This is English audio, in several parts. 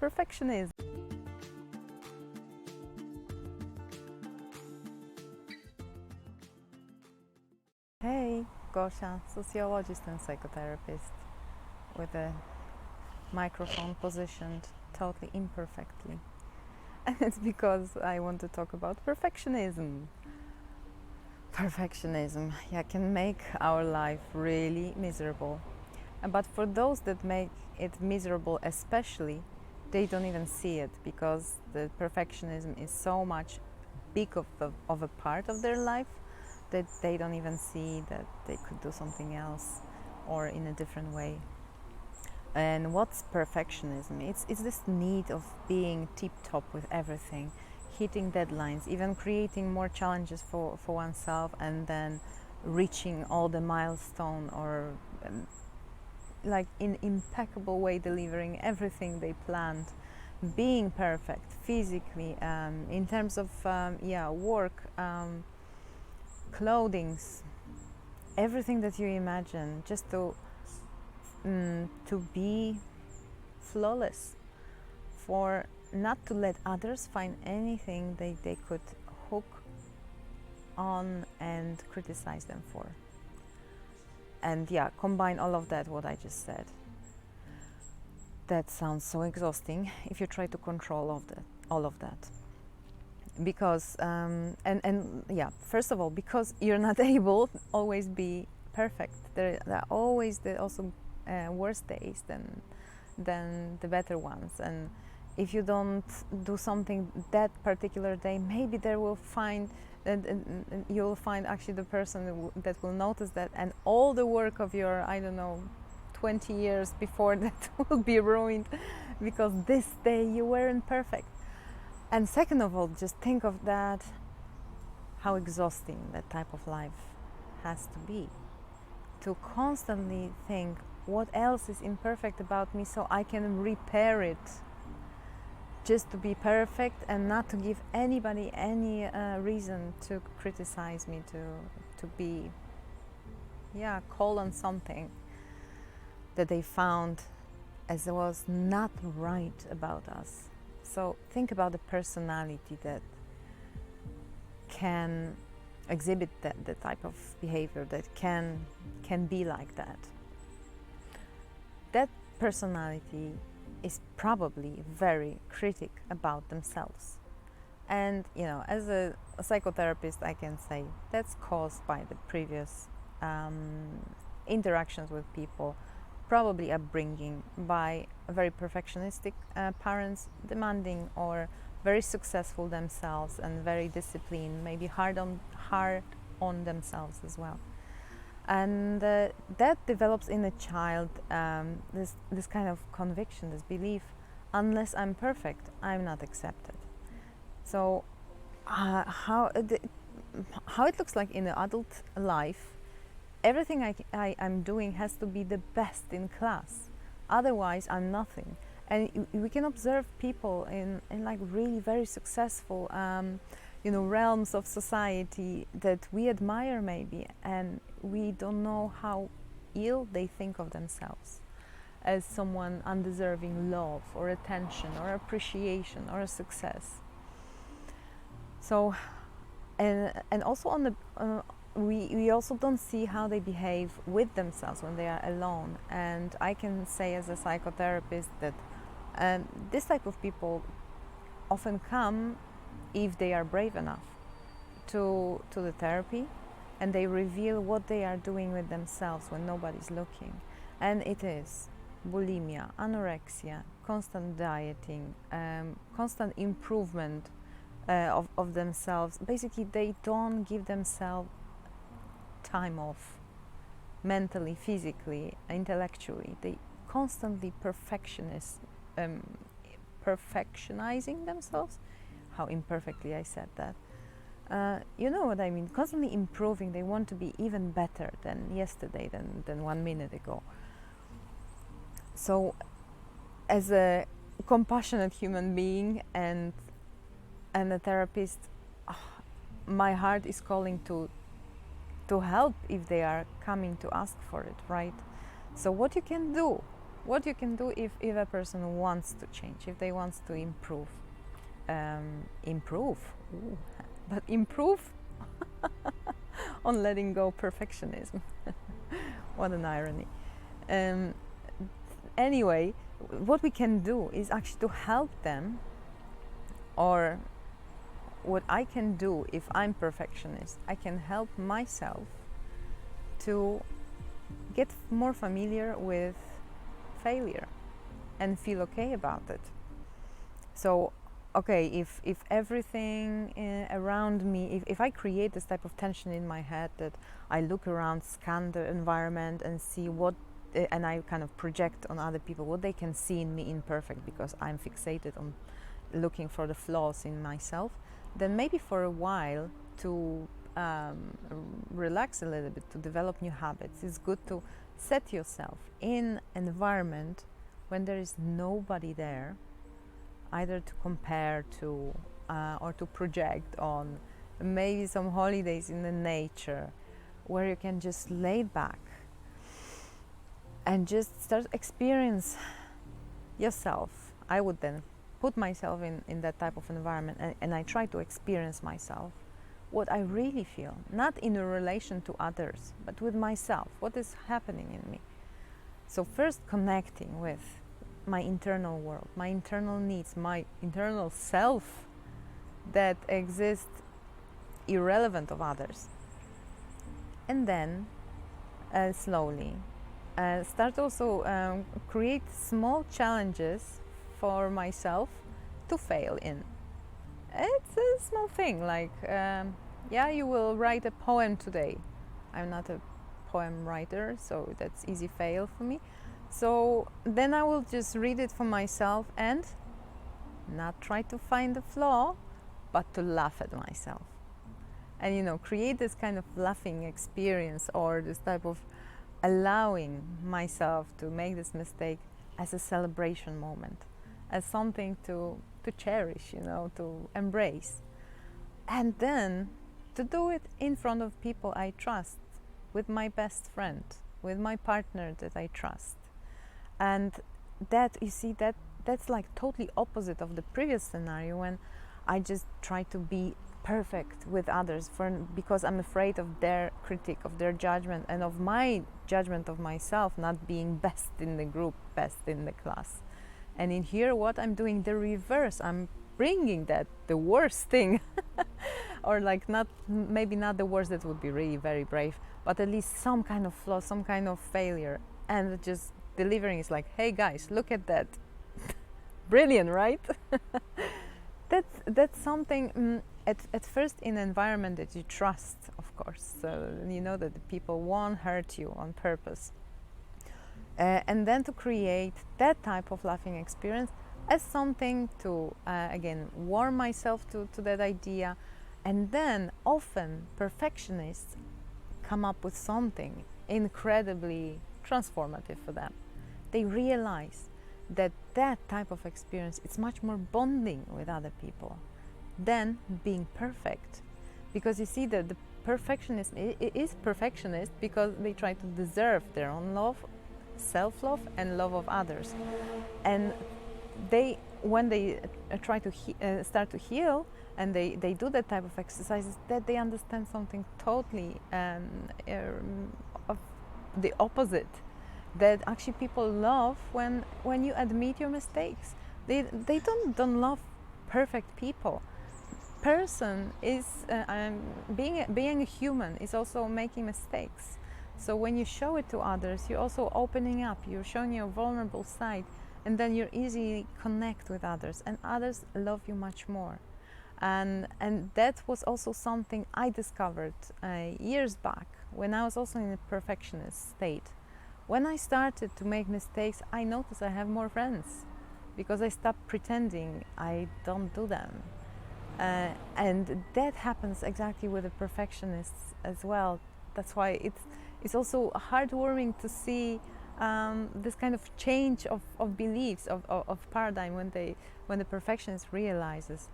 Perfectionism. Hey, Gosha, sociologist and psychotherapist with a microphone positioned totally imperfectly. And it's because I want to talk about perfectionism. Perfectionism, yeah, can make our life really miserable. But for those that make it miserable especially, they don't even see it because the perfectionism is so much big of a part of their life that they don't even see that they could do something else or in a different way. And what's perfectionism? It's this need of being tip-top with everything, hitting deadlines, even creating more challenges for oneself, and then reaching all the milestone, or like in impeccable way delivering everything they planned, being perfect physically, in terms of work, clothings, everything that you imagine, just to be flawless, for not to let others find anything they could hook on and criticize them for. And yeah, combine all of that, what I just said. That sounds so exhausting if you try to control all of that. Because first of all, because you're not able to always be perfect. There are always also worse days than the better ones. And if you don't do something that particular day, maybe you'll find actually the person that will notice that, and all the work of your 20 years before that will be ruined because this day you weren't perfect. And second of all, just think of that, how exhausting that type of life has to be, to constantly think what else is imperfect about me so I can repair it, just to be perfect and not to give anybody any reason to criticize me, to be call on something that they found as was not right about us. So think about the personality that can exhibit the type of behavior that can be like that. That personality is probably very critic about themselves. And as a psychotherapist, I can say that's caused by the previous interactions with people, probably upbringing by very perfectionistic parents, demanding or very successful themselves and very disciplined, maybe hard on themselves as well. And that develops in a child this kind of conviction, this belief: unless I'm perfect, I'm not accepted. So how it looks like in the adult life, everything I'm doing has to be the best in class, otherwise I'm nothing. And we can observe people in like really very successful realms of society that we admire maybe, and we don't know how ill they think of themselves, as someone undeserving love or attention or appreciation or a success. So and also on the we also don't see how they behave with themselves when they are alone. And I can say as a psychotherapist that this type of people often come, if they are brave enough, to the therapy, and they reveal what they are doing with themselves when nobody's looking. And it is bulimia, anorexia, constant dieting, constant improvement of themselves. Basically, they don't give themselves time off, mentally, physically, intellectually. They constantly perfectionizing themselves. How imperfectly I said that. You know what I mean? Constantly improving. They want to be even better than yesterday, than 1 minute ago. So as a compassionate human being and a therapist, my heart is calling to help if they are coming to ask for it, right? So what you can do, what you can do if a person wants to change, if they wants to improve. Improve, ooh, but improve on letting go perfectionism. What an irony. Um, anyway, what we can do is actually to help them, or what I can do if I'm perfectionist, I can help myself to get more familiar with failure and feel okay about it. So, okay, if everything around me, if I create this type of tension in my head, that I look around, scan the environment and see what, and I kind of project on other people what they can see in me imperfect, because I'm fixated on looking for the flaws in myself, then maybe for a while, to relax a little bit, to develop new habits, it's good to set yourself in an environment when there is nobody there, either to compare to or to project on. Maybe some holidays in the nature where you can just lay back and just start experience yourself. I would then put myself in that type of environment, and I try to experience myself, what I really feel, not in a relation to others, but with myself, what is happening in me. So first connecting with my internal world, my internal needs, my internal self that exists irrelevant of others. And then slowly start also create small challenges for myself to fail in. It's a small thing, like yeah, you will write a poem today. I'm not a poem writer, so that's easy fail for me. So then I will just read it for myself and not try to find the flaw, but to laugh at myself. And create this kind of laughing experience, or this type of allowing myself to make this mistake as a celebration moment, as something to cherish, to embrace. And then to do it in front of people I trust, with my best friend, with my partner that I trust. And that, you see, that's like totally opposite of the previous scenario, when I just try to be perfect with others because I'm afraid of their critique, of their judgment, and of my judgment of myself not being best in the group, best in the class. And in here, what I'm doing, the reverse, I'm bringing the worst thing or like maybe not the worst, that would be really very brave, but at least some kind of flaw, some kind of failure, and just delivering is like, hey guys, look at that. Brilliant, right? That's something at first in an environment that you trust, of course, so you know that the people won't hurt you on purpose. And then to create that type of laughing experience as something to again warm myself to that idea. And then often perfectionists come up with something incredibly transformative for them. They realize that type of experience, it's much more bonding with other people than being perfect. Because you see that the perfectionist is perfectionist because they try to deserve their own love, self-love, and love of others. And when they try to start to heal, and they do that type of exercises, that they understand something totally of the opposite, that actually people love when you admit your mistakes. They don't love perfect people. Person is being a human is also making mistakes. So when you show it to others, you're also opening up, you're showing your vulnerable side, and then you easily connect with others, and others love you much more. And that was also something I discovered years back, when I was also in a perfectionist state. When I started to make mistakes, I noticed I have more friends, because I stopped pretending I don't do them. And that happens exactly with the perfectionists as well. That's why it's also heartwarming to see this kind of change of beliefs, of paradigm, when the perfectionist realizes,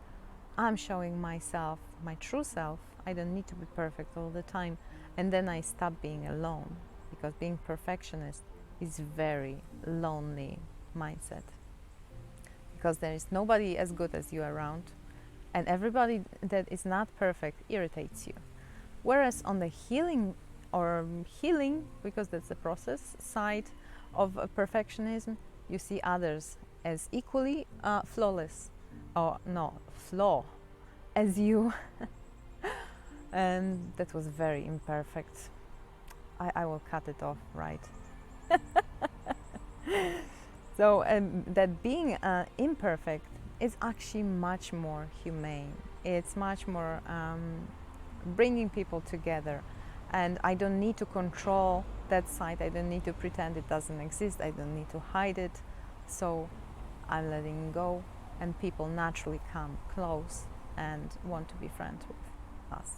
I'm showing myself, my true self. I don't need to be perfect all the time. And then I stop being alone, because being perfectionist is very lonely mindset, because there is nobody as good as you around, and everybody that is not perfect irritates you. Whereas on the healing, because that's the process side of perfectionism, you see others as equally flawless, or no, flaw as you. And that was very imperfect. I will cut it off, right? So that being imperfect is actually much more humane. It's much more bringing people together. And I don't need to control that side. I don't need to pretend it doesn't exist. I don't need to hide it. So I'm letting go, and people naturally come close and want to be friends with us.